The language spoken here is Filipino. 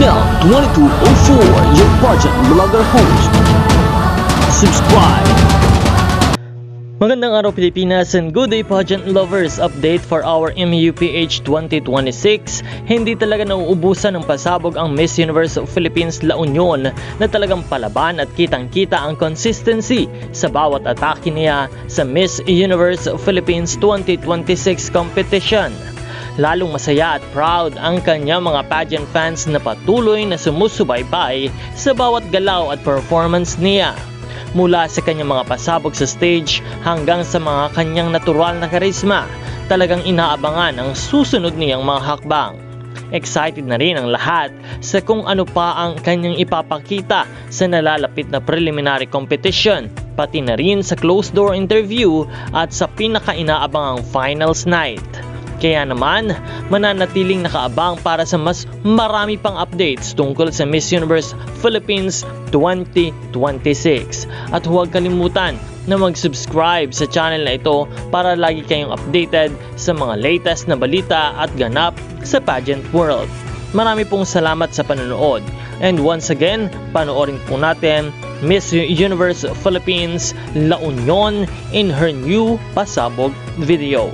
Mel 2204, your pageant vlogger host. Subscribe. Magandang araw Pilipinas and good day pageant lovers. Update for our MUPH 2026. Hindi talaga nauubusan ng pasabog ang Miss Universe of Philippines La Union na talagang palaban at kitang-kita ang consistency sa bawat atake niya sa Miss Universe of Philippines 2026 competition. Lalong masaya at proud ang kanyang mga pageant fans na patuloy na sumusubaybay sa bawat galaw at performance niya. Mula sa kanyang mga pasabog sa stage hanggang sa mga kanyang natural na karisma, talagang inaabangan ang susunod niyang mga hakbang. Excited na rin ang lahat sa kung ano pa ang kanyang ipapakita sa nalalapit na preliminary competition, pati na rin sa closed door interview at sa pinaka-inaabangang finals night. Kaya naman, mananatiling nakaabang para sa mas marami pang updates tungkol sa Miss Universe Philippines 2026. At huwag kalimutan na mag-subscribe sa channel na ito para lagi kayong updated sa mga latest na balita at ganap sa pageant world. Marami pong salamat sa panonood. And once again, panoorin po natin Miss Universe Philippines La Union in her new pasabog video.